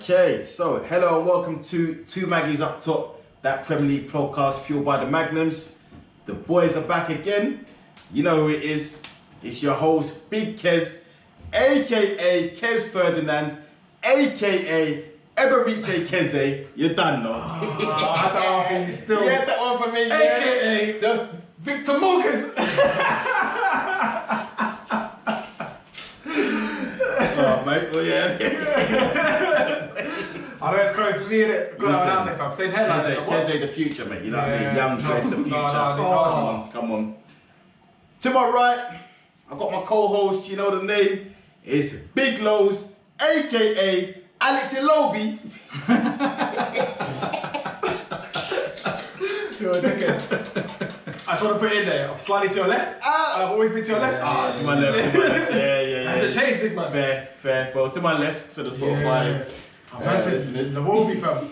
Okay, so hello and welcome to Two Maggies Up Top, that Premier League podcast fueled by the Magnums. The boys are back again. You know who it is. It's your host, Big Kes, aka Kes Ferdinand, aka Eberiche Keze. You're done now. I had that one for you still. You had that one for me, aka the Victor Morgan. Oh, mate, well, yeah. I know it's coming for me, innit? Got that out there, fam. Same headline. Keze the future, mate. You know what I mean? Young Kes the future. No, Come on. To my right, I've got my co-host, you know the name, is Big Lows, aka Alex Ilobi. You're a dickhead. I just want to put it in there. I'm slightly to your left. I've always been to your left. To my left. Yeah. Has it changed, big man? Fair. Well, to my left for the Spotify. Listeners. The Wolby fam.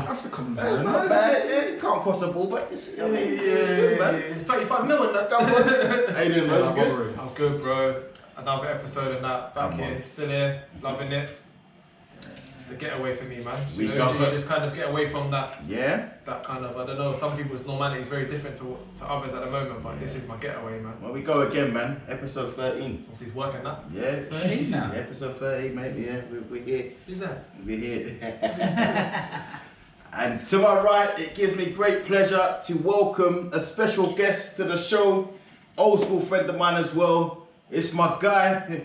That's a common It's man. not bad. Yeah, you can't cross the ball, but it's, I mean, it's good, man. 35 million that. How you doing, bro? You good? I'm good, bro. Another episode of that. Back Come here. on. Still here. Loving it. It's the getaway for me, man. We You got it. just kind of get away from that. Yeah? That kind of, I don't know, some people's normality is very different to others at the moment, but this is my getaway, man. Well, we go again, man. Episode 13. Obviously, it's working that. Yeah, 13 now? Episode 13, mate. Yeah, we're here. Who's that? We're here. And to my right, it gives me great pleasure to welcome a special guest to the show. Old school friend of mine as well. It's my guy.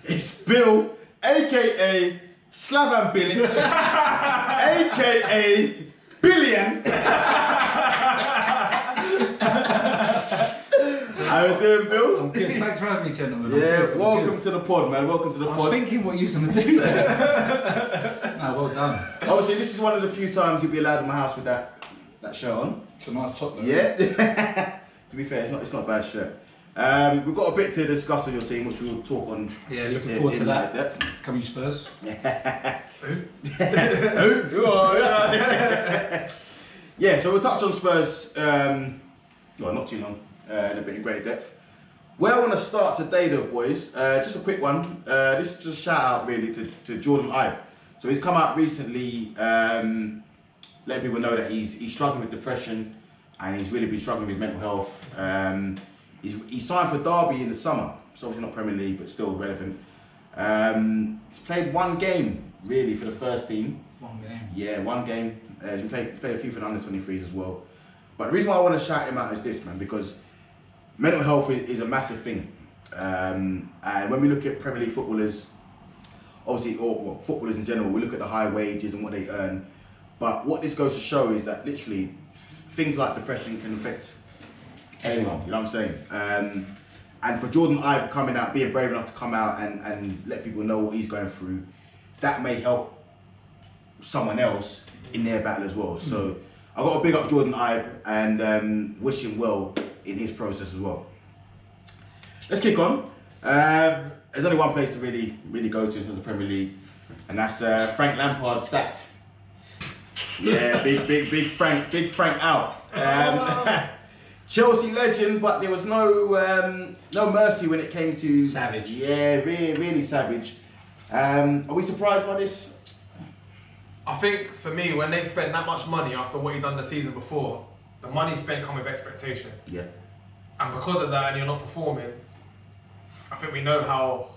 It's Bill, aka Slavan Bilic, aka Billion. How you doing, Bill? I'm good. Thanks for having me, gentlemen. I'm Yeah, good, I'm welcome good. to the pod, man. Welcome to the I was pod. thinking what you was going to do there. No, well done. Obviously, this is one of the few times you'll be allowed in my house with that shirt on. It's a nice top though. Yeah. To be fair, it's not a bad shirt. We've got a bit to discuss on your team, which we'll talk on. Yeah, looking forward to in that. depth. Come you Spurs. Yeah, so we'll touch on Spurs. Well, not too long. In a bit of great depth. Where I want to start today, though, boys. Just a quick one. This is just a shout out really to Jordan Ibe. So he's come out recently, letting people know that he's struggling with depression, and he's really been struggling with mental health. He signed for Derby in the summer, so obviously not Premier League, but still relevant. He's played one game really for the first team. One game. Yeah, one game. He's played a few for the under-23s as well. But the reason why I want to shout him out is this, man, because mental health is a massive thing. And when we look at Premier League footballers, obviously, or footballers in general, we look at the high wages and what they earn. But what this goes to show is that literally things like depression can affect anyone, you know what I'm saying? And for Jordan Ibe coming out, being brave enough to come out and let people know what he's going through, that may help someone else in their battle as well. So I've got to big up Jordan Ibe and wish him well in his process as well. Let's kick on. There's only one place to really go to in the Premier League, and that's Frank Lampard sacked. Yeah, big Frank out. Chelsea legend, but there was no mercy when it came to Savage. Yeah, really savage. Are we surprised by this? I think for me, when they spent that much money after what he done the season before, the money spent come with expectation. Yeah. And because of that, and you're not performing, I think we know how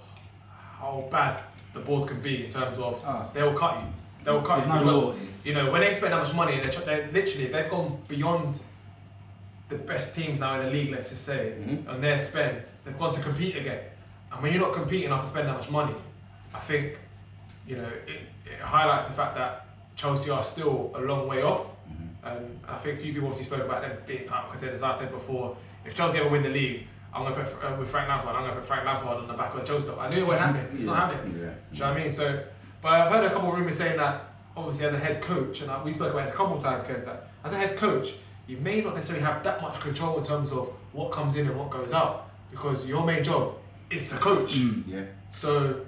bad the board can be in terms of they'll cut you. They'll cut There's you no because, loyalty. you know, when they spend that much money, they've gone beyond the best teams now in the league, let's just say, on their spend. They've gone to compete again. And when you're not competing after spending that much money, I think, you know, it highlights the fact that Chelsea are still a long way off. And I think a few people obviously spoke about them being title contenders. I said before, if Chelsea ever win the league, I'm going to put with Frank Lampard. I'm going to put Frank Lampard on the back of Chelsea. I knew it wasn't happening. It's not happening. Yeah. Do you know what I mean? So, but I've heard a couple of rumours saying that obviously as a head coach, and we spoke about it a couple of times, Kes, that as a head coach, you may not necessarily have that much control in terms of what comes in and what goes out, because your main job is to coach. Yeah. So,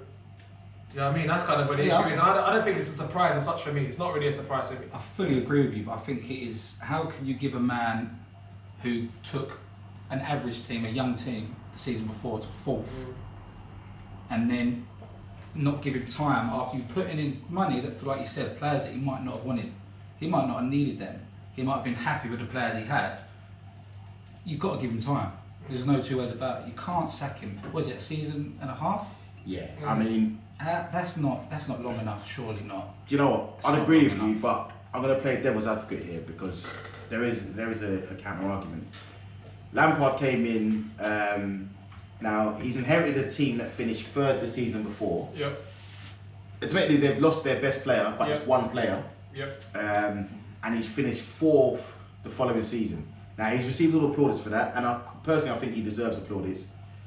you know what I mean? That's kind of where the issue is. And I don't think it's a surprise as such for me. It's not really a surprise for me. I fully agree with you, but I think it is, how can you give a man who took an average team, a young team, the season before to fourth, and then not give him time after you putting in money that, like you said, players that he might not have wanted. He might not have needed them. He might have been happy with the players he had. You've got to give him time. There's no two ways about it. You can't sack him. Was it a season and a half? Yeah, I mean, that's not long enough. Surely not. do you know what? It's I'd not agree long with you, enough. but I'm going to play devil's advocate here because there is a counter argument. Lampard came in. Now he's inherited a team that finished third the season before. Yep. Admittedly, they've lost their best player, but it's one player. Yep. And he's finished fourth the following season. Now he's received all the plaudits for that, and personally I think he deserves the plaudits.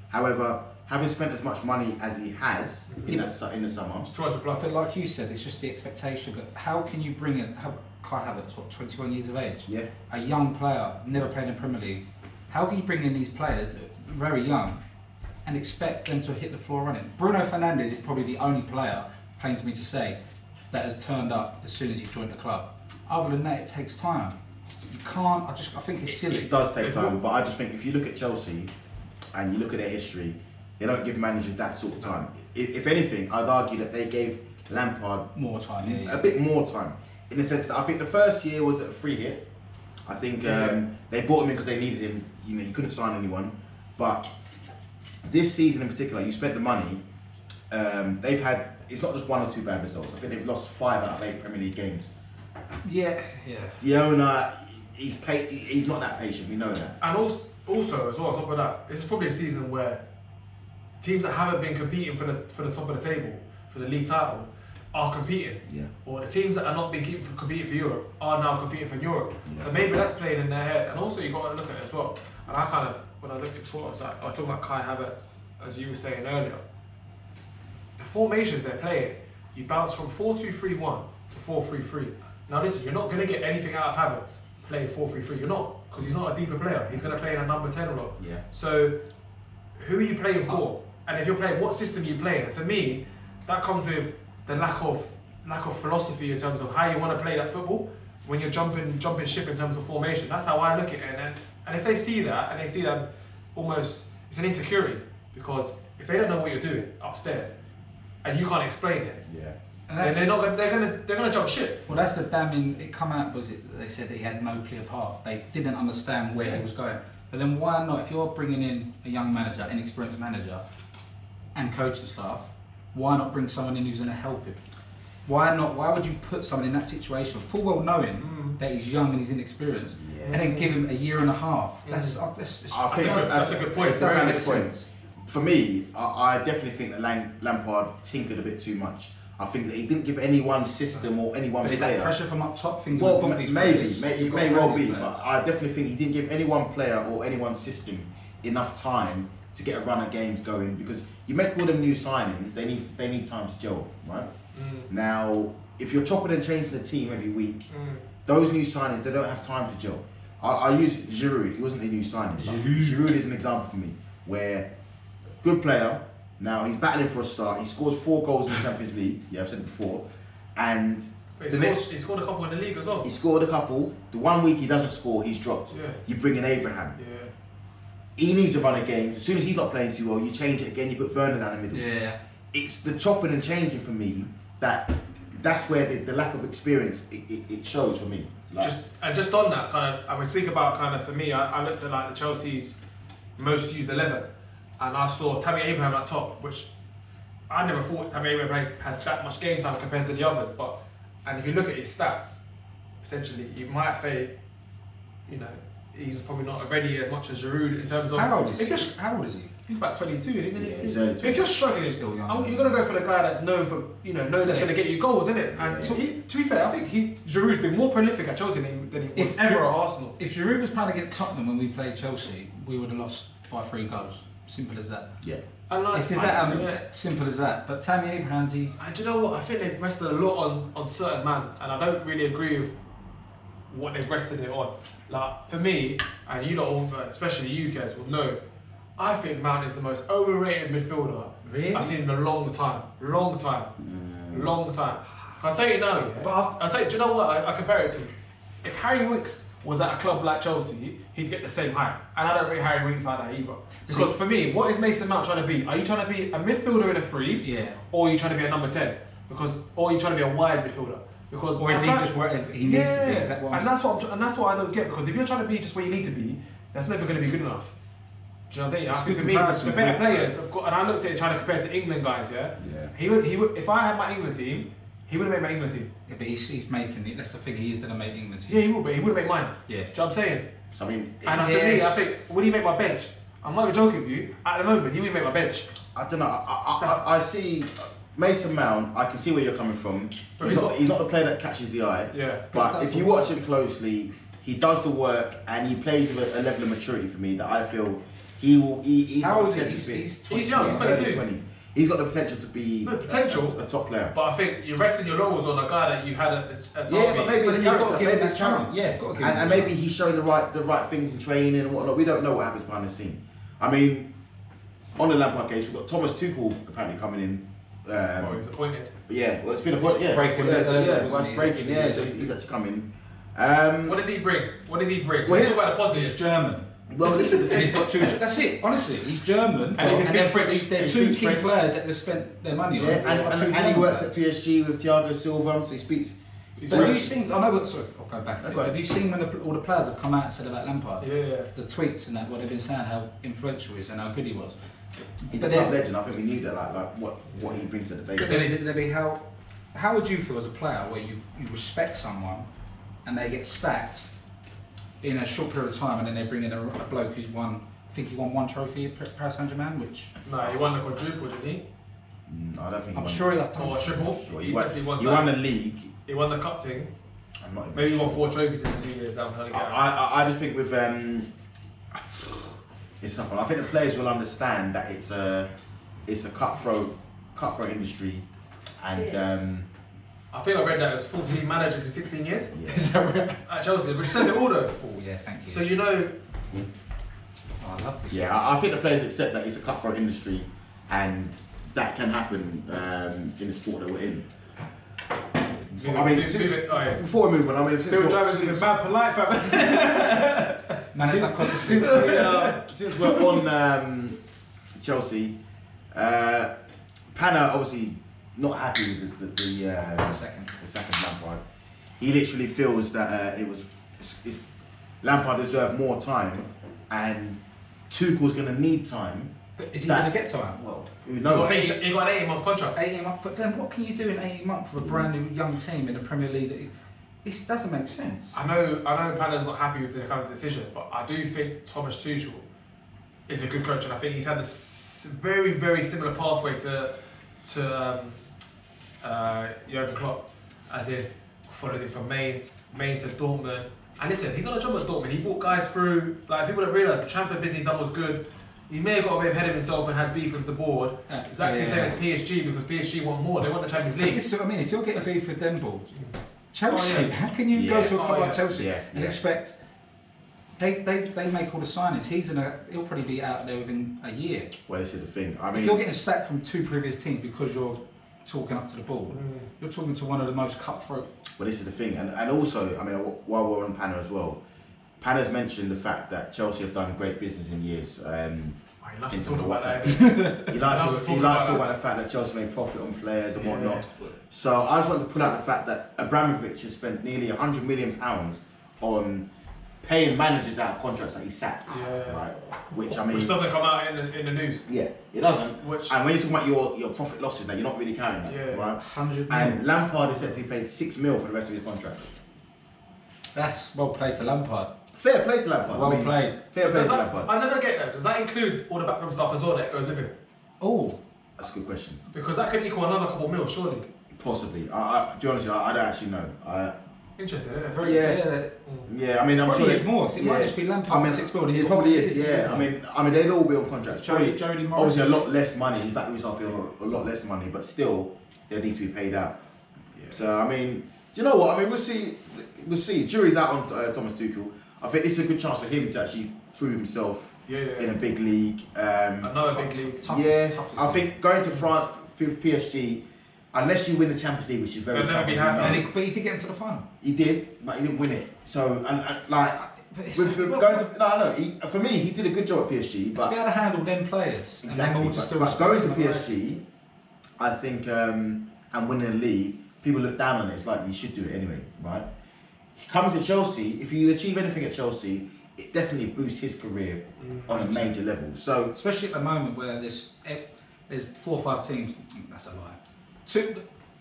However, having spent as much money as he has in the summer, It's 200 plus. But like you said, it's just the expectation. But how can you bring in Kai Havertz, 21 years of age? yeah, A young player, never played in the Premier League. How can you bring in these players that are very young and expect them to hit the floor running? Bruno Fernandes is probably the only player, pains me to say, that has turned up as soon as he joined the club. Other than that, it takes time. You can't. I think it's silly. it does take time, but I just think if you look at Chelsea and you look at their history, they don't give managers that sort of time. If anything, I'd argue that they gave Lampard More time. Yeah. a bit more time, in the sense that I think the first year was a free hit. I think they bought him in because they needed him. You know, you couldn't sign anyone. But this season in particular, you spent the money. They've had, it's not just 1 or 2 bad results. I think they've lost 5 out of 8 Premier League games. Yeah. The owner, he's not that patient. We know that. And also as well, on top of that, this is probably a season where teams that haven't been competing for the top of the table, for the league title, are competing. Yeah. Or the teams that are not been competing for Europe are now competing for Europe. Yeah. So maybe that's playing in their head. And also you got to look at it as well. And I kind of, when I looked at before, I was talking about Kai Havertz, as you were saying earlier. The formations they're playing, you bounce from 4-2-3-1 to 4-3-3. Now listen, you're not going to get anything out of Havertz playing 4-3-3. You're not, because he's not a deeper player. He's going to play in a number 10 role. Yeah. So who are you playing for? And if you're playing, what system are you playing? And for me, that comes with the lack of philosophy in terms of how you want to play that football when you're jumping ship in terms of formation. That's how I look at it. And if they see that, and they see that almost, it's an insecurity, because if they don't know what you're doing upstairs and you can't explain it, Yeah. And then they're gonna jump ship. Well, that's the damning. It come out, was it? They said that he had no clear path. They didn't understand where he was going. But then why not? If you're bringing in a young manager, inexperienced manager, and coaching staff, why not bring someone in who's going to help him? Why not? Why would you put someone in that situation, full well knowing that he's young and he's inexperienced, and then give him a year and a half? I think that's a good point. It's That's a very good point. For me, I definitely think that Lampard tinkered a bit too much. I think that he didn't give any one system or any one But is player. that pressure from up top? Things Well, like these maybe, players? it You've got may well be, players. but I definitely think he didn't give any one player or any one system enough time to get a run of games going, because you make all them new signings, they need time to gel, right? Now, if you're chopping and changing the team every week, those new signings, they don't have time to gel. I use Giroud. He wasn't a new signing. Giroud is an example for me, where good player. Now he's battling for a start. He scores 4 goals in the Champions League. Yeah, I've said it before. And he scored a couple in the league as well. He scored a couple. The 1 week he doesn't score, he's dropped. Yeah. You bring in Abraham. Yeah. He needs to run a game. As soon as he's not playing too well, you change it again. You put Werner down the middle. Yeah. It's the chopping and changing for me that's where the lack of experience it shows for me. Like, Just on that kind of, and we speak about kind of, for me, I looked at like the Chelsea's most used 11, and I saw Tammy Abraham at top, which I never thought Tammy Abraham had that much game time compared to the others. And if you look at his stats, potentially you might say, you know, he's probably not ready as much as Giroud in terms of. How old is he? He's about 22. he's early 20s. If you're struggling, Still young. you're gonna go for the guy that's known for, that's gonna get you goals, isn't it? And so to be fair, I think Giroud's been more prolific at Chelsea than he was ever at Arsenal. If Giroud was playing against Tottenham when we played Chelsea, we would have lost by 3 goals. Simple as that. Yeah. And like, It's just that simple as that. But Tammy Abraham's, do you know what? I think they've rested a lot on certain man, and I don't really agree with what they've rested it on. Like for me, and you lot all, especially you guys, will know, I think Mount is the most overrated midfielder I've seen in a long time. Long time. I'll tell you now. Yeah? But I'll tell you. Do you know what I compare it to? if Harry Winks was at a club like Chelsea, he'd get the same hype. And I don't rate Harry Winks like that either. Because for me, what is Mason Mount trying to be? Are you trying to be a midfielder in a 3? Yeah. Or are you trying to be a number 10? Or are you trying to be a wide midfielder? Because Or is he just where he needs to be? Is that what I'm saying? And that's what I don't get. Because if you're trying to be just where you need to be, that's never going to be good enough. Do you know what I mean? I think for me, the better players have got, and I looked at it trying to compare to England guys. Yeah. He would. If I had my England team, he would have made my England team. Yeah, but he's making it. That's the thing. He is going to make England team. Yeah, he would, but he wouldn't make mine. Yeah. Do you know what I'm saying? So I mean, And for me, I think, would he make my bench? I'm not joking with you. At the moment, he would make my bench. I don't know. I see Mason Mount. I can see where you're coming from. He's not the player that catches the eye. Yeah. But if you watch him closely, he does the work and he plays with a level of maturity for me that I feel he will. He's How got old the is potential he? to be. He's young. He's 22. 20s. He's got the potential to be a top player. But I think you're resting your laurels on a guy that you had at Yeah, but maybe his But you've got to character, give him maybe that his character, chance. yeah, You've got to give him and that maybe he's showing the right things in training and whatnot. We don't know what happens behind the scene. I mean, on the Lampard case, we've got Thomas Tuchel apparently coming in. he's appointed. Yeah, well, it's been a point. Yeah, Breaking, breaking. Yeah, so he's actually coming. What does he bring? Well, Well, talk about the positives. He's German. Well, this is the And thing. he's got 2. That's it. Honestly, he's German. And he can speak French. They're He 2 speaks key French. players that they've spent their money on. Yeah, They've got 2 and he German worked players. at PSG with Thiago Silva, so he speaks. But have you seen? I know, but sorry, I'll go back. No, go ahead. Have you seen when all the players have come out and said about Lampard? Yeah. The tweets and that, what they've been saying, how influential he is and how good he was. He's But a there's- club legend. I think we knew that, like what he brings to the But table. then is it going to be how would you feel as a player where you respect someone and they get sacked in a short period of time and then they bring in a bloke who's won, I think he won 1 trophy at Paris Saint-Germain, which No, he won the quadruple, didn't he? I don't think. I'm sure he got Or a triple. Sure, He he won. definitely won He something. won the league. He won the cup thing. I'm not even Maybe he sure. won 4 trophies in the 2 years. I'm trying to get. I just think with it's tough one. I think the players will understand that it's a cutthroat industry, and I think I read that it was 14 managers in 16 years yeah. at Chelsea, which says it all though. oh yeah, thank you. So you know, Oh, I love this. Yeah, I think the players accept that it's a cutthroat industry, and that can happen in the sport that we're in. I mean, before we move on, I mean, Bill Drivers is bad polite, fam. Man, it's not cost since we're on Chelsea, Pana obviously not happy with the second Lampard. He literally feels that Lampard deserved more time, and Tuchel's going to need time. But is he going to get time? Well, who He knows? got an 18-month contract. 18 months, but then what can you do in 18 months for a brand new young team in the Premier League? It doesn't make sense. I know Pana's not happy with the kind of decision, but I do think Thomas Tuchel is a good coach, and I think he's had this very, very similar pathway to Jurgen Klopp, as in followed him from Mainz to Dortmund. And listen, he done a job at Dortmund. He brought guys through. Like, people don't realise the transfer business he's done was good. He may have got a bit ahead of himself and had beef with the board. Exactly the same as PSG, because PSG want more. They want the Champions League. This is what I mean. If you're getting beef with them balls, Chelsea, how can you go to a club like Chelsea and expect they make all the signings? He'll probably be out there within a year. Well, this is the thing. I mean, if you're getting sacked from 2 previous teams because you're talking up to the ball, you're talking to one of the most cutthroat. Well, this is the thing, and also, I mean, while we're on Pana as well, Pana's mentioned the fact that Chelsea have done great business in years. He likes to talk about that. He likes to talk about the fact that Chelsea made profit on players and whatnot. So I just want to pull out the fact that Abramovich has spent nearly £100 million on paying managers out of contracts that he sacked. Right? Which doesn't come out in the news. Yeah, it doesn't. And when you're talking about your profit losses, that you're not really carrying that, right? 100 million. And Lampard is said to be paid $6 million for the rest of his contract. That's well played to Lampard. Fair play to Lampard. Well played. Fair play to Lampard. I never get that. Does that include all the backroom stuff as well that goes with it? Oh, that's a good question. Because that could equal another couple mil, surely. Possibly. To be honest with you, I don't actually know. Interesting, isn't it? Yeah. I mean, I'm probably sure is more. It might just be Lampard. I mean, $6 million. It probably is. Yeah. I mean, they'd all be on contracts. Probably, Jody obviously, a lot less money. His back himself a lot less money, but still, they need to be paid out. Yeah. So I mean, do you know what? I mean, we'll see. We'll see. Jury's out on Thomas Tuchel. I think this is a good chance for him to actually prove himself in a big league. Another big league. I think going to France with PSG, unless you win the Champions League, which is very They'll never tough. be as happy. we know. But he did get into the final. He did, but he didn't win it. So, like, But it's- with going to for me, he did a good job at PSG. To But be able to handle them players, and exactly, them all just still but going to respect them, PSG, I think, and winning the league, people look down on it. It's like you should do it anyway, right? Coming to Chelsea, if you achieve anything at Chelsea, it definitely boosts his career on a major level. So, especially at the moment where there's 4 or 5 teams. That's a lie.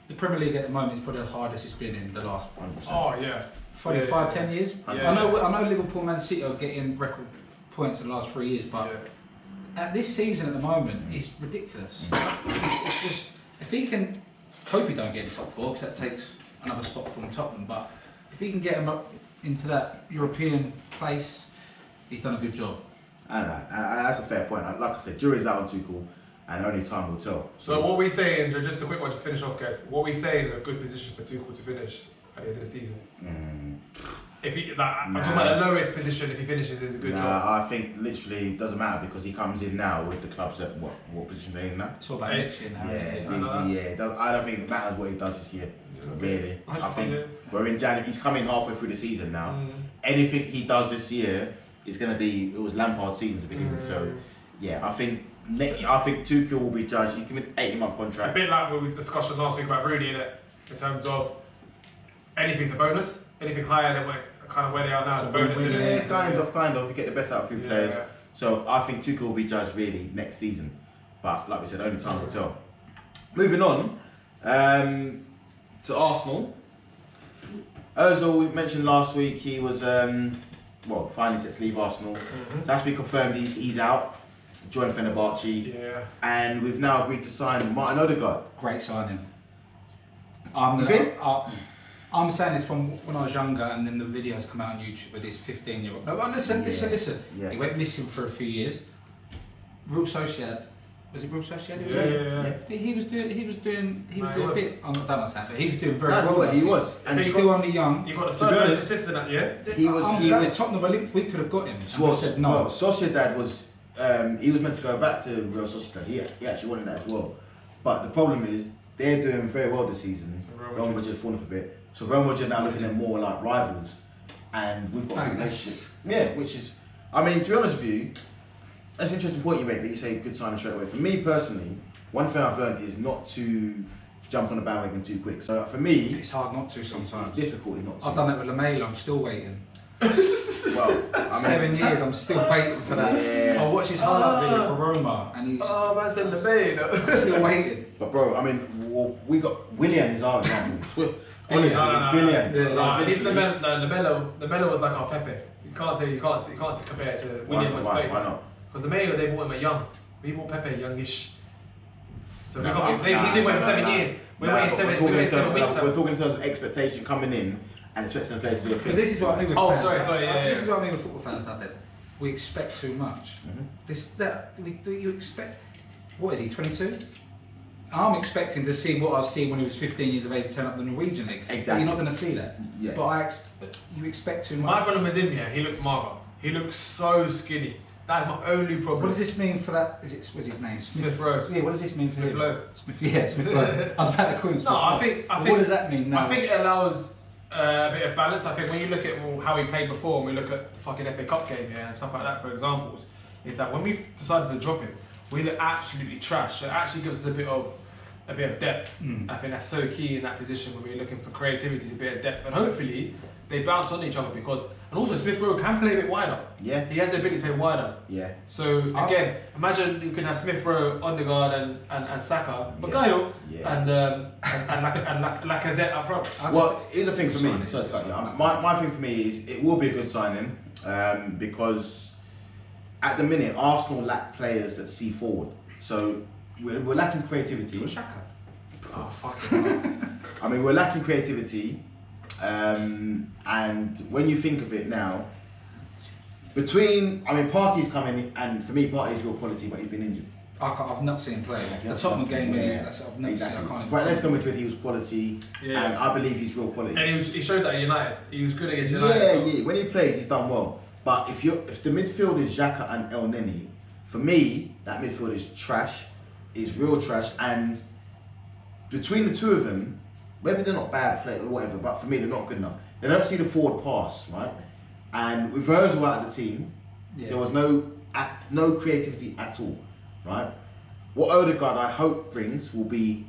The Premier League at the moment is probably the hardest it's been in the last 100%. Oh yeah. 5, 10 years. Yeah. I know Liverpool, Man City are getting record points in the last 3 years, but at this season at the moment, it's ridiculous. It's just, if he can, hope he don't get in top 4 because that takes another spot from Tottenham. But if he can get him up into that European place, he's done a good job. I know, and that's a fair point. Like I said, jury's out on Tuchel, and only time will tell. So what we saying, just a quick one, just to finish off, guys. What we saying is a good position for Tuchel to finish at the end of the season. If he, I'm talking about the lowest position. If he finishes, it's a good job. I think literally it doesn't matter because he comes in now with the clubs at what position they're in now. It's all about next year now. I don't think it matters what he does this year. Really, I think we're in January. He's coming halfway through the season now. Anything he does this year is going to be. It was Lampard's season to begin with. So yeah, I think Tuchel will be judged. He's given an 18-month A contract. bit like what we discussed last week about Rooney, in terms of anything's a bonus. Anything higher than where they are now is a bonus. Yeah, kind of. You get the best out of a few players. Yeah. So I think Tuchel will be judged really next season. But like we said, only time will tell. Moving on to Arsenal. Ozil, we mentioned last week, he was finally set to leave Arsenal. That's been confirmed. He's out. Joined Fenerbahce. Yeah. And we've now agreed to sign Martin Odegaard. Great signing. I'm saying this from when I was younger, and then the videos come out on YouTube with this 15-year-old. No, listen. Yeah. He went missing for a few years. Real Sociedad. Was it Real Sociedad? Yeah. He was doing a bit. I'm not done that, but he was doing very That's well. what he was. And And still only young. You got the To be third honest, best assistant that year. he was. Tottenham were linked. We could have got him. And Well, we said no. well, Sociedad was. He was meant to go back to Real Sociedad. He actually wanted that as well. But the problem is they're doing very well this season. Real Madrid have fallen off a bit. So Real Madrid now looking at more like rivals, and we've got a good relationship. Yeah, which is, I mean, to be honest with you, that's an interesting point you make that you say good signing straight away. For me personally, one thing I've learned is not to jump on the bandwagon too quick. So for me, It's hard not to sometimes. it's difficult not to. I've done it with Lamela. I'm still waiting. Well, I mean, 7 years. I'm still waiting for that. Yeah. I watched his highlight video for Roma, and he's that's in the vein. still waiting. But bro, I mean, we got Willian is our example. Honestly, No. Willian. Yeah. He's Lamelo was like our Pepe. You can't say compare it to William was Why fake. not? Because Lamelo, they bought him at young. We bought Pepe youngish. So No, he's been waiting 7 years. We're waiting 7 weeks. We're talking in terms of expectation coming in and expecting the players to do a thing. But this is what I mean with Oh, fans. sorry, yeah, This yeah. is what I mean with football fans nowadays. We expect too much. You expect. What is he? 22. I'm expecting to see what I've seen when he was 15 years of age turn up the Norwegian league. Exactly. But you're not going to see that. Yeah. But you expect too My much. problem is him, he looks mager. He looks so skinny. That's my only problem. What does this mean for that? What's his name? Smith Rowe. Yeah, what does this mean for Smith him? Lowe. Smith Lowe. I was about to call him Smith No, I Lowe. think. What does that mean now? I think it allows a bit of balance. I think when you look at how he played before, and we look at fucking FA Cup game and stuff like that, for examples, is that when we decided to drop him, we look absolutely trash. It actually gives us a bit of depth. I think that's so key in that position when we're looking for creativity, a bit of depth, and hopefully they bounce on each other and also Smith Rowe can play a bit wider. Yeah. He has the ability to play wider. Yeah. So again, imagine you could have Smith Rowe, Odegaard, and Saka, Bagayo, and Lacazette up front. Well, here's the thing for me. Sorry to cut you. My thing for me is it will be a good signing because at the minute Arsenal lack players that see forward. So we're lacking creativity. Shaka. Oh fucking I mean, we're lacking creativity, and when you think of it now, Partey's coming, and for me, Partey's real quality, but he's been injured. I've not seen him play. The Tottenham game, I've never seen. I can't. Right, let's go Madrid. He was quality, and I believe he's real quality. And he showed that at United. He was good against United. Yeah. When he plays, he's done well. But if the midfield is Xhaka and El Neni, for me, that midfield is trash. Is real trash, and between the two of them, maybe they're not bad players or whatever, but for me they're not good enough. They don't see the forward pass, right? And with Virgil out of the team, there was no creativity at all, right? What Odegaard I hope brings will be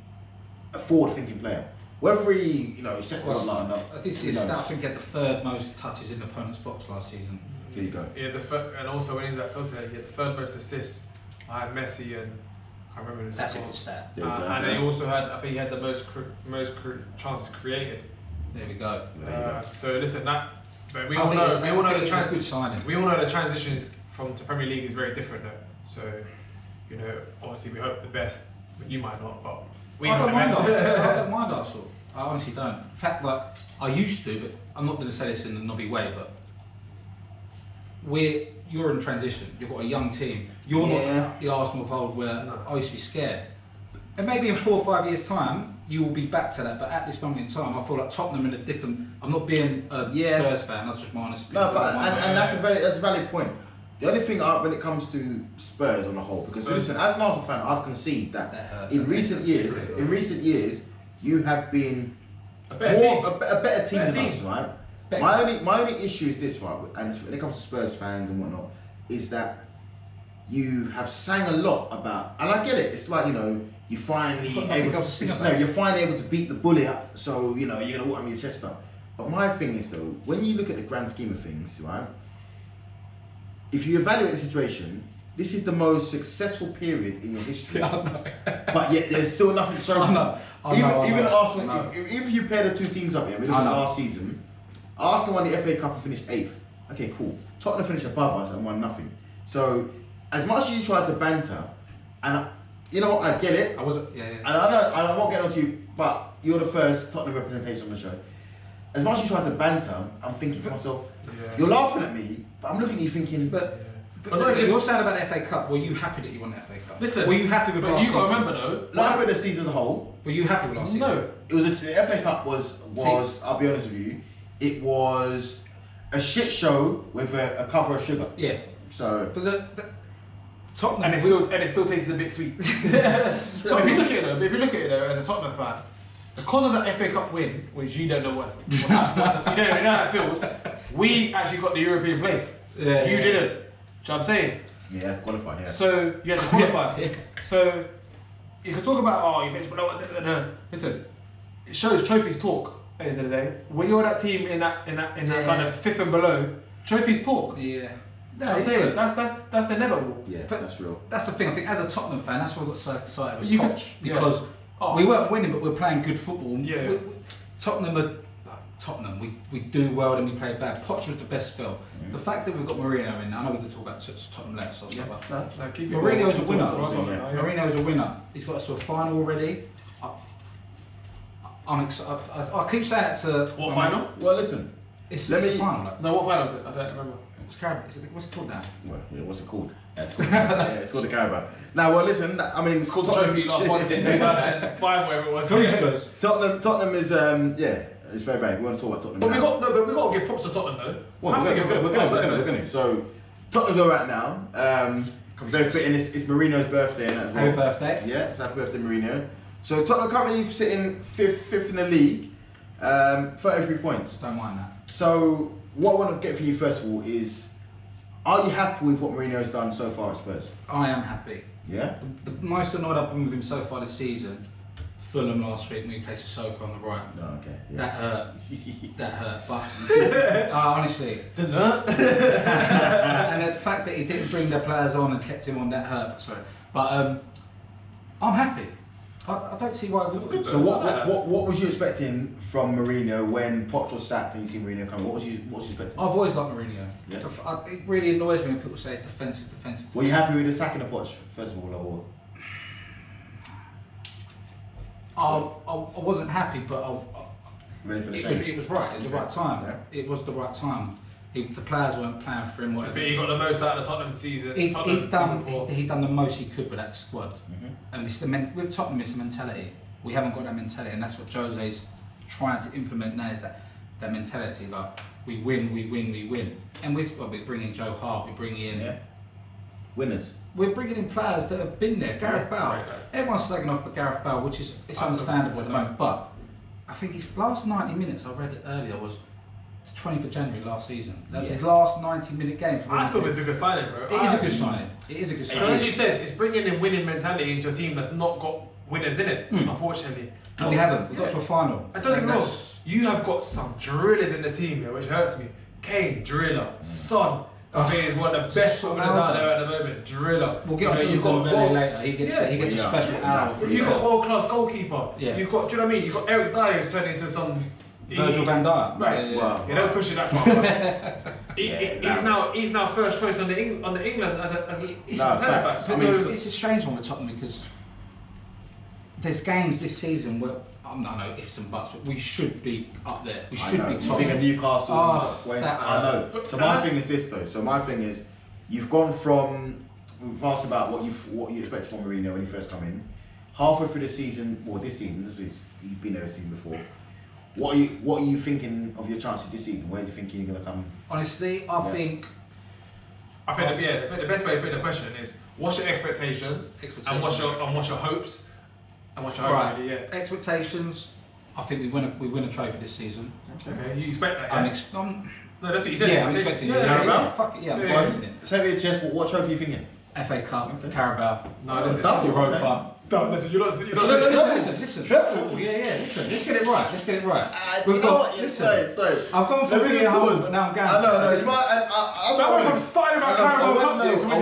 a forward-thinking player. Whether he, sets the line up. This is I think he had the third most touches in the opponent's box last season. There you go. Yeah, and also when he was at Sociedad, he had the third most assists. I had Messi and I can't remember. That's a good stat. And he also had, I think he had the most chances created. There we go. So listen, but we I all think know, it's- we all know I think the it's a good signing. We all know the transitions to Premier League is very different though. So, obviously we hope the best, but you might not. But we I hope don't the mind best. Arsenal. I don't mind Arsenal. I honestly don't. In fact, I used to, but I'm not going to say this in a knobby way, but you're in transition. You've got a young team. You're not the Arsenal of old where I used to be scared. And maybe in 4 or 5 years' time, you will be back to that. But at this moment in time, I feel like Tottenham in a different. I'm not being a Spurs fan. That's just my honest opinion. No, but and that's a valid point. The only thing when it comes to Spurs on the whole, because listen, as an Arsenal fan, I concede that in recent years, you have been a better team than us, right? My only issue is this, right? And when it comes to Spurs fans and whatnot, is that you have sang a lot about, and I get it. It's like you're finally able to beat the bully up, so you're gonna walk on your chest up. But my thing is though, when you look at the grand scheme of things, right? If you evaluate the situation, this is the most successful period in your history. But yet there's still nothing to show for it. Even Arsenal, if you pair the two teams up here, we look at last season, Arsenal won the FA Cup and finished 8th. Okay, cool. Tottenham finished above us and won nothing. So, as much as you try to banter, and I get it. I wasn't. And I won't get on to you, but you're the first Tottenham representation on the show. As much as you try to banter, I'm thinking to myself, you're laughing at me, but I'm looking at you thinking, But you're sad about the FA Cup. Were you happy that you won the FA Cup? Listen, were you happy with last you season? got to remember though. like with the season as a whole, Were you happy with last season? No. it was the FA Cup was I'll be honest with you, it was a shit show with a cover of sugar. Yeah. So, But the Tottenham And it still tastes a bit sweet. So if you look at it though, as a Tottenham fan, because of that FA Cup win, which you don't know what's you don't know how it feels, we actually got the European place. Yeah, You yeah. didn't. Do you know what I'm saying? yeah, it's qualified, yeah. So you had to qualify. So you can talk about you finished, but no. Listen, it shows trophies talk. At the end of the day, when you're that team in that kind of 5th and below, trophies talk. Yeah. No, I'm saying that's the inevitable. Yeah, But that's real. That's the thing. I think as a Tottenham fan, that's why I got so excited But with you Poch, yeah. because Oh. we weren't winning, but we were playing good football. Yeah. Tottenham. We do well, then we play bad. Poch was the best spell. The fact that we've got Mourinho in, I know we're going to talk about Tottenham later, so Yeah, stuff. no. No, keep it Mourinho's a going. winner. Yeah. Mourinho's a winner. He's got us to a final already. I'm excited. I keep saying it to. What final? Well, listen. It's Let a me- final. Like, No, what final is it? I don't remember. what's it called now? Well, yeah, what's it called? Yeah, it's called, it's called the Carabao. Now, well, listen. I mean, It's called the trophy last once in 2005, whatever it was. Tottenham is it's very bad. We want to talk about Tottenham. But we now. got to give props to Tottenham though. Well, we're going to. So, Tottenham's all right now. Very fitting. It's Mourinho's birthday and that as well. Happy birthday. Yeah, so happy birthday, Mourinho. So Tottenham currently sitting fifth in the league, 33 points. Don't mind that. So what I want to get from you first of all is, are you happy with what Mourinho's done so far at Spurs? I am happy. Yeah. The most annoyed I've been with him so far this season, Fulham last week when he played Sissoko on the right. Oh, okay. Yeah. That hurt. That hurt. But honestly, Didn't hurt. and the fact that he didn't bring their players on and kept him on, that hurt. Sorry, but I'm happy. I don't see why. good. So what was you expecting from Mourinho when Poch was sacked and you see Mourinho coming? What was you expecting? I've always liked Mourinho. Yeah. It really annoys me when people say it's defensive. Were you happy with the sacking of Poch first of all, or? I wasn't happy, but Ready for the it change? was right. It was the right time. Yeah. It was the right time. The players weren't playing for him. I Whatever. think he got the most out of the Tottenham season. He Tottenham done the most he could with that squad. Mm-hmm. And it's with Tottenham, it's a mentality. We haven't got that mentality, and that's what Jose's trying to implement now. Is that mentality? Like we win. And we bring in Joe Hart. We bring in Winners. We're bringing in players that have been there. Gareth Bale. Right. Everyone's slagging off Gareth Bale, which is understandable at the moment. But I think his last 90 minutes, I read it earlier, was the 20th of January last season. That was his last 90-minute game. For I still think it's a good signing, bro. It is a good signing. It is a good signing. As you said, it's bringing in winning mentality into a team that's not got winners in it, unfortunately. No, we haven't. We got to a final. I don't get me wrong. You have got some drillers in the team here, which hurts me. Kane, driller. Son, I think is one of the best footballers out there at the moment. Driller. We'll get on to Dembele later. He gets a special hour for You've got world-class goalkeeper. Yeah. You've got, do you know what I mean? You've got Eric Dyer who's turned into some... Virgil van Dijk. Right. Yeah. You don't push it that far. He's now first choice on the England as a centre back. It's a strange one with Tottenham because there's games this season where I don't know ifs and buts, but we should be up there. We should be top. You think of Newcastle? I know. But So my thing is this though. So my thing is, you've gone from we've asked about what you expected from Mourinho when you first come in. Halfway through the season, or this season, you've been there a season before. What are you thinking of your chances this season? Where do you think you're going to come? Honestly, I think the best way to put the question is, what's your expectations, and what's your hopes, and what's your hopes really? Yeah. Expectations. I think we win a trophy this season. Okay, you expect that? Yeah? No, that's what you said. Yeah, I'm expecting it. Carabao? Fuck it, yeah, I'm Yeah. expecting it. Say it, Jess. What trophy are you thinking? FA Cup, Carabao. No, listen, Double, Europa. Don't listen. You're not. Listen. Triple. Yeah. Listen, let's get it right. You know what? Sorry. I've gone from being humble, but now I'm going. No, it's my. I I'm starting about Carabao Cup. I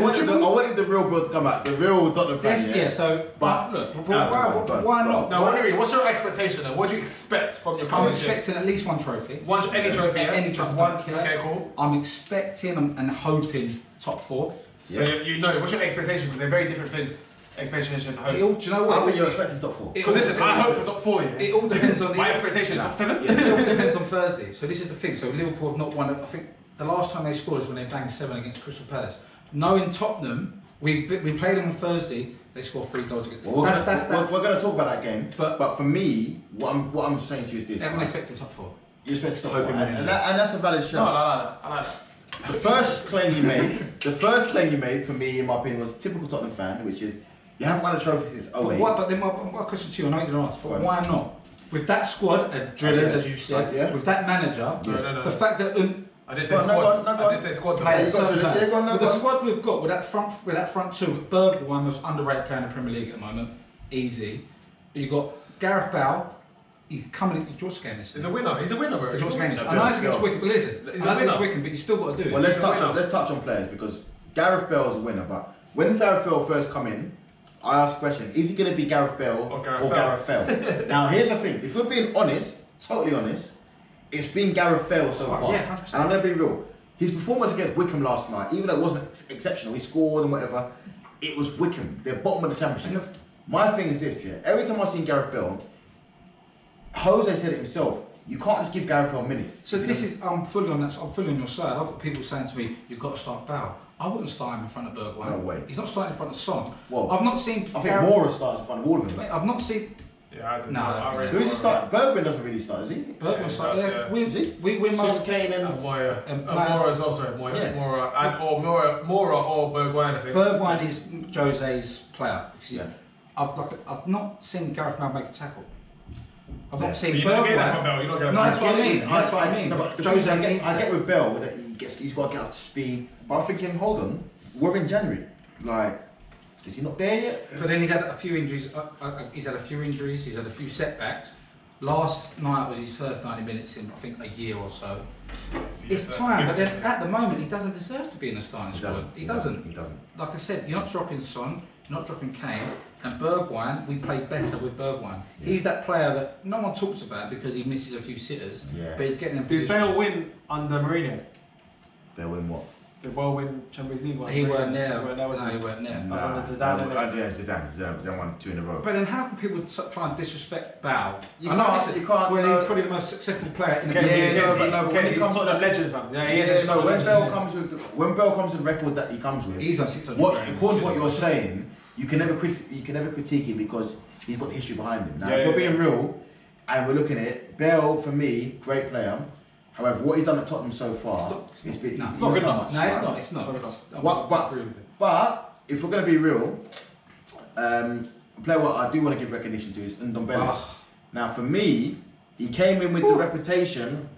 wanted the real blood to come out. The real Tottenham fan. Yeah. So, But look, why not? No, what's your expectation then? What do you expect from your I'm competition? expecting at least one trophy. Any trophy, yeah? Any trophy. One. Okay, cool. I'm expecting and hoping top 4. So you know, what's your expectation? Because they're very different things. Expectation and hope. Do you know what? I think you're expecting top 4. Because listen, I hope for top 4. Yeah? It all depends on my expectation is top 7. It all depends on Thursday. So this is the thing. So Liverpool have not won. I think the last time they scored is when they banged 7 against Crystal Palace. Knowing Tottenham, we played them on Thursday. They scored 3 goals against. Well, we're going to talk about that game. But for me, what I'm saying to you is this. I'm expecting top 4. You expect top 4, and that's a valid shout. No, I like that. The first claim you made for me, in my opinion, was typical Tottenham fan, which is you haven't won a trophy since 08. But then my question to you, I know you're going to ask, but why not? With that squad, drillers, as you said, with that manager, No. the fact that I didn't say squad. I didn't say squad. Players, with the squad we've got, with that front two, Berg, one most underrated player in the Premier League at the moment, easy. You got Gareth Bale. He's coming into George game this. He's a winner, bro. George game. I know it's against Wigan, but listen, it's against Wigan, but you still got to do it. Well, let's touch on players because Gareth Bale is a winner. But when Gareth Bale first come in, I asked the question: is he going to be Gareth Bale or Gareth Bale? Now, here's the thing: if we're being honest, totally honest, it's been Gareth Bale so far. Yeah, 100%. And I'm going to be real. His performance against Wickham last night, even though it wasn't exceptional, he scored and whatever. It was Wickham. They're bottom of the championship. My thing is this: every time I've seen Gareth Bale. Jose said it himself. You can't just give Gareth Bale minutes. So this is I'm fully on your side. I've got people saying to me, "You've got to start Bale." I wouldn't start him in front of Bergwijn. No way. He's not starting in front of Son. Well, I've not seen. I think Mora starts in front of all of them. Mate, I've not seen. Yeah, I do. No, Who's he start? Bergwijn doesn't really start, is he? Bergwijn starts. Yeah. We win most. Son, Kane and Moya. Mora is also Moya. Yeah. Mora or Bergwijn, I think. Bergwijn is Jose's player. Yeah. I've not seen Gareth Bale make a tackle. I've not seen But you're not getting that Bergwijn. from Bale. You're not getting No, that. that's what I mean. That's what I mean. No, but Jose I get with Bale that he's got to get up to speed. But I'm thinking, hold on, we're in January. Like, is he not there yet? But then he's had a few injuries. He's had a few setbacks. Last night was his first 90 minutes in, I think, a year or so. It's time, but then at the moment he doesn't deserve to be in the starting squad. He doesn't. Like I said, you're not dropping Son, you're not dropping Kane, and Bergwijn. We play better with Bergwijn. He's that player that no one talks about because he misses a few sitters, but he's getting in Did positions. Bale win under Mourinho? Bale win what? Did Bale win Champions League? He weren't there. He weren't there, was No, he? he weren't there. Zidane won 2 in a row. But then how can people try and disrespect Bale? You can't. When he's probably the most successful player in the Yeah, Premier no, League. but when he comes to that legend, fam. Yeah, he is. Yeah, no. When Bale comes with the record that he comes with, He's on 600. according to what you're saying, you can never critique him because he's got the history behind him. Now, if we're being real, and we're looking at it, Bale for me, great player. However, what he's done at Tottenham so far, it's not good enough. No, it's not. It's not. But if we're going to be real, a player what I do want to give recognition to is Ndombele. Now, for me, he came in with the reputation.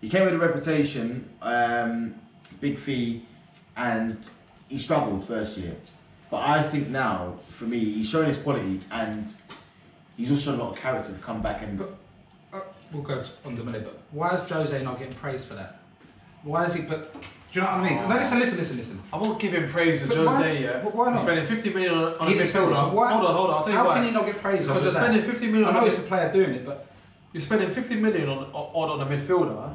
He came with a reputation, big fee, and he struggled first year. But I think now, for me, he's shown his quality, and he's also shown a lot of character to come back and. We'll go on the minute, but why is Jose not getting praised for that? Why is he? But do you know what I mean? No, listen. I won't give him praise for Jose. But why not? He's spending 50 million on a Hold midfielder. on. Hold on. I'll tell you why. How can he not get praised? Because you're spending 50 million. I know it's a player doing it, but you're spending 50 million on a midfielder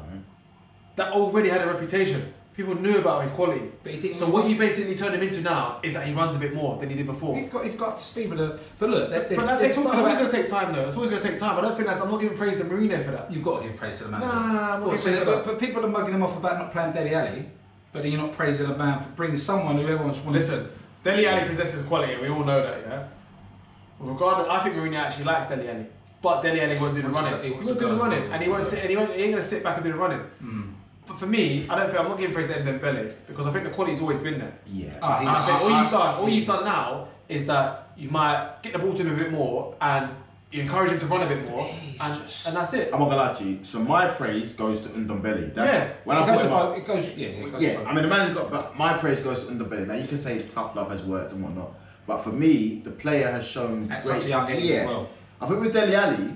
that already had a reputation. People knew about his quality. But he didn't. So what you basically turn him into now is that he runs a bit more than he did before. He's got to speed with the. But look, but that takes. It's always going to take time, though. It's always going to take time. I don't think that's. I'm not giving praise to Mourinho for that. You've got to give praise to the manager. Nah, I'm not giving praise to that. But people are mugging him off about not playing Dele Alli, but then you're not praising a man for bringing someone who everyone's wanted. Listen, Dele Alli possesses quality, and we all know that, yeah. Regardless, I think Mourinho actually likes Dele Alli, but Dele Alli won't do the running. He won't do the running, and he won't sit. And he ain't going to sit back and do the running. But for me, I'm not giving praise to Ndombele because I think the quality's always been there. Yeah. I think all you've done now is that you might get the ball to him a bit more and you encourage him to run a bit more, and that's it. I'm not gonna lie to you. So my praise goes to Ndombele. When it goes. I mean, the man has got, but my praise goes to Ndombele. Now you can say tough love has worked and whatnot, but for me, the player has shown at great. Such a young age as well. I think with Dele Alli,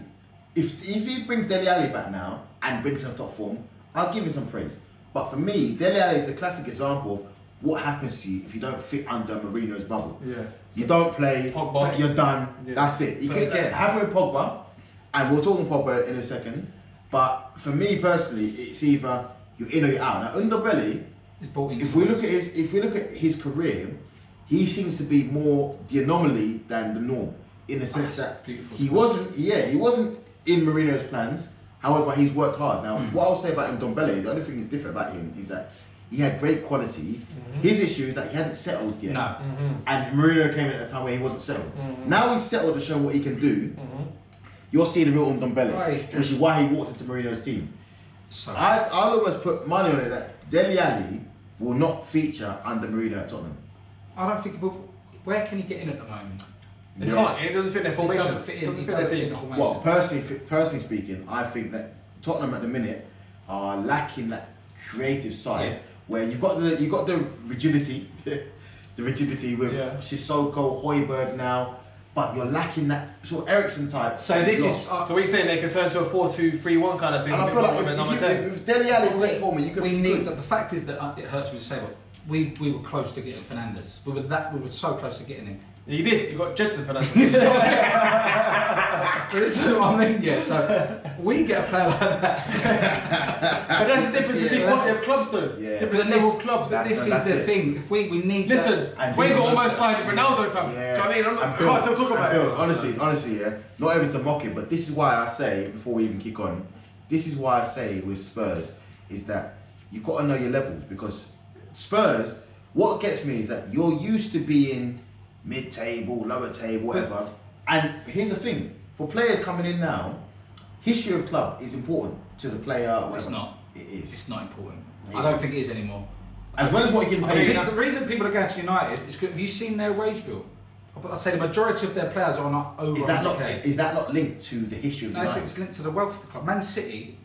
if he brings Dele Alli back now and brings him top form, I'll give him some praise. But for me, Dele Alli is a classic example of what happens to you if you don't fit under Mourinho's bubble. Yeah. You don't play, Pogba. You're done, that's it. You can again, have with Pogba, and we'll talk on Pogba in a second, but for me personally, it's either you're in or you're out. Now, Ndombele, if we look at his career, he seems to be more the anomaly than the norm, in the sense that he wasn't in Mourinho's plans. However, he's worked hard. Now, what I'll say about Ndombele, the only thing that's different about him is that he had great quality. His issue is that he hadn't settled yet. No. And Mourinho came in at a time where he wasn't settled. Now he's settled to show what he can do. You're seeing the real Ndombele, which is why he walked into Mourinho's team. So I'll almost put money on it that Dele Alli will not feature under Mourinho at Tottenham. I don't think. Where can he get in at the moment? He can't. It doesn't fit their formation. It doesn't fit their team. Well, personally speaking, I think that Tottenham at the minute are lacking that creative side where you've got the rigidity, with Sissoko, Højbjerg now, but you're lacking that sort of Eriksen type. So this is. So what you're saying they could turn to a 4-2-3-1 kind of thing. And I feel like if Dele Alli played for me, you could. The fact is that it hurts me to say, but we were close to getting Fernandes. We were so close to getting him. You did. You got Jedson Fernandes. But this is what I mean. Yeah. So we get a player like that. But that's the difference between quality of clubs, though. Yeah. Different level of clubs. This is the thing. If we need. Listen, we got almost signed Ronaldo, fam. Yeah. Do you know what I mean? I can't still talk about it. Honestly, yeah. Not even to mock it, but this is why I say before we even kick on. This is why I say with Spurs is that you got to know your levels, because Spurs. What gets me is that you're used to being mid-table, lower table, whatever. And here's the thing: for players coming in now, history of club is important to the player. Whatever. It's not. It is. It's not important. I don't think it is anymore. As well as what you can pay. The reason people are going to United is because have you seen their wage bill? I'd say the majority of their players are not over 100k. Is that not linked to the history of United? No, it's linked to the wealth of the club. Man City.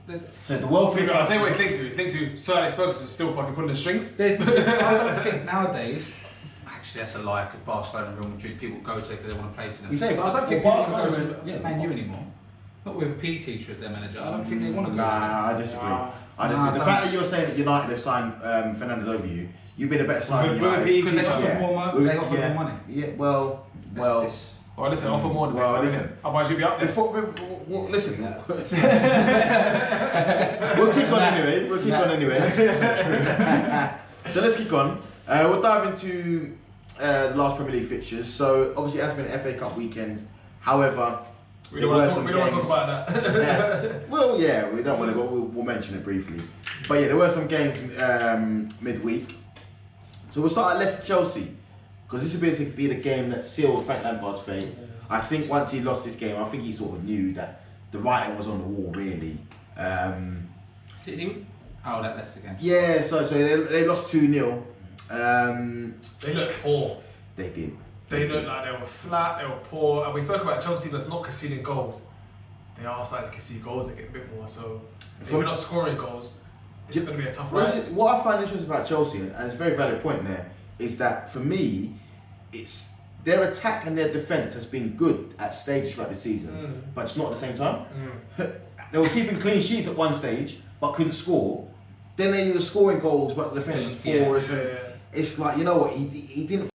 So the wealth. I'll tell you what it's linked to. It's linked to Sir Alex Ferguson still fucking pulling the strings. I don't think nowadays. Actually, that's a lie, because Barcelona and Real Madrid, people go to it because they want to play to them. But I don't think people go to Man U anymore. Not with a PE teacher as their manager. I don't think they want to go to I disagree. The fact that you're saying that United have signed Fernandes over you, you've been a better side than United. Because they offer more money. They offer more money. Yeah, well. Well, listen, offer more than listen. Otherwise you'll be up there. Listen. We'll kick on anyway. So let's kick on. We'll dive into the last Premier League fixtures. So obviously it has been an FA Cup weekend. However, we don't want to talk about that. Well, yeah, we don't want to, but we'll mention it briefly. But yeah, there were some games midweek. So we'll start at Leicester Chelsea, because this will basically be the game that sealed Frank Lampard's fate. I think once he lost this game, I think he sort of knew that the writing was on the wall, really. Did he? Oh, that Leicester game. Yeah, so they lost 2-0. They looked poor. They did. They looked like they were flat, they were poor. And we spoke about Chelsea that's not conceding goals. They are starting to concede goals again a bit more. So if you're not scoring goals, it's going to be a tough ride. What I find interesting about Chelsea, and it's a very valid point there, is that for me, it's their attack and their defence has been good at stages throughout the season, but it's not at the same time. They were keeping clean sheets at one stage, but couldn't score. Then they were scoring goals, but the defence was poor. It's like, you know what, he didn't